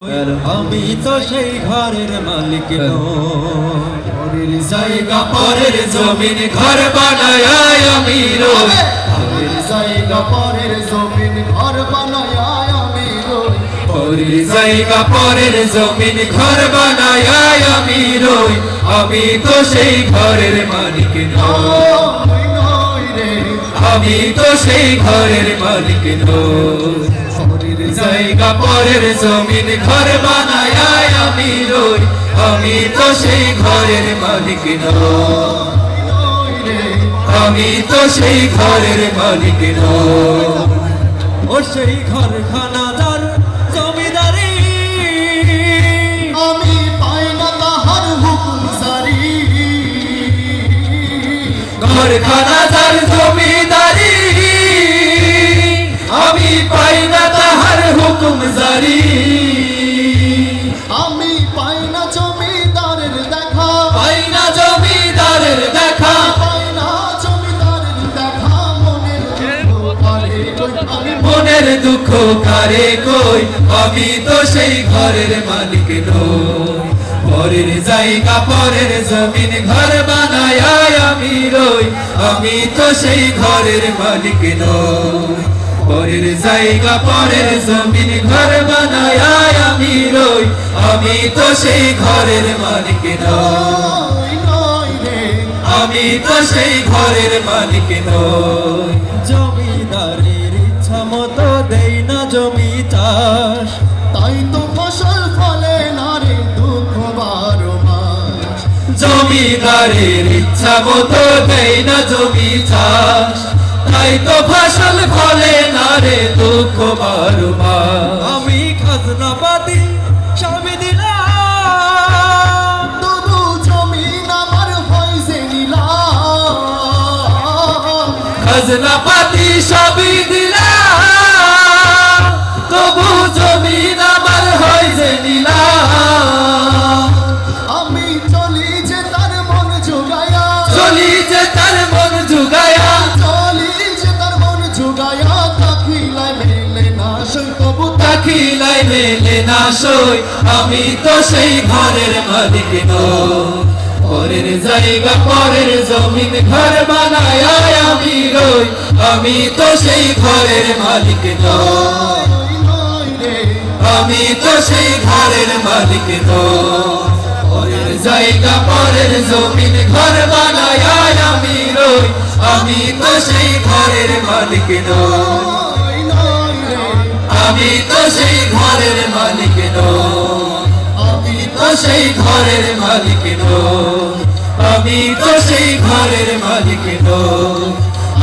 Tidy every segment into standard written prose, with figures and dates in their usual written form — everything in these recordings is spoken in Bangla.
আমি তো সেই ঘরের মালিক নই, জায়গা পরের জমিন ঘর বানায় আমি রই। পরের জায়গা পরের জমিন ঘর বানায় আমি রই। পরের জায়গা পরের জমিন ঘর বানায় আমি রই। আমি তো সেই ঘরের মালিক নই, নই রে, আমি তো সেই ঘরের মালিক নই। পরের জায়গা পরের জমিন ঘর বানায় আমি রই। আমি তো সেই ঘরের মালিক নই, নই রে, আমি তো সেই ঘরের মালিক নই। ও সেই ঘরখানা যার জমিদারি, আমি পাই না তাহার হুকুম জারি। ঘরখানা যার জমিদারি, আমি পাই না তাহার হুকুম জারি। আমি পাই না জমিদারের দেখা, পাই না জমিদারের দেখা, পাই না জমিদারের দেখা। মনের দুঃখ কারে কই, আমি মনের দুঃখ কারে কই। আমি তো সেই ঘরের মালিক নই। পরের জায়গা পরের জমিন ঘর বানায় আমি রই। আমি তো সেই ঘরের মালিক নই। পরের জায়গা পরের জমিন ঘর বানায় আমি রই। আমি তো সেই ঘরের মালিক নই, নই, নই রে, আমি তো সেই ঘরের মালিক নই। জমিদারের ইচ্ছা মতো দেই না জমি চাষ, তাই তো ফসল ফলে না রে দুঃখ 12 মাস। জমিদারের ইচ্ছা মতো দেই না জমি চাষ, তাই তো ফসল ফলে না রে দুঃখ 12 মাস। আমি খাজনা পাতি সবই দিলাম, তবু জমিন আমার হয় যে নিলাম। খাজনা পাতি সবই দিলাম, তবু জমিন আমার হয় যে নিলাম। আমি চলি যে তার মন জোগায়া, চলি যে তার মন জুগায়া, চলি যে তার মন জোগায়া। তাকিলাই মেলে না সই তবু তাকিলাই মেলে না সই। আমি তো সেই ঘরের মালিক নই। পরের জায়গা পরের জমিন ঘর বানায় আমি রই। আমি তো সেই ঘরের মালিক নই, নই, নই রে, আমি তো সেই ঘরের মালিক নই। পরের জায়গা পরের জমিন ঘর বানায় আমি রই। আমি তো সেই ঘরের মালিক নই, নই, নই রে, আমি তো সেই ঘরের মালিক নই। আমি তো সেই ঘরের মালিক নই, আমি তো সেই ঘরের মালিক নই।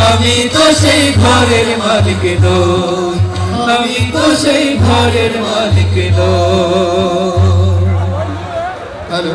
আমি তো সেই ঘরের মালিক নই, আমি তো সেই ঘরের মালিক নই। হ্যালো।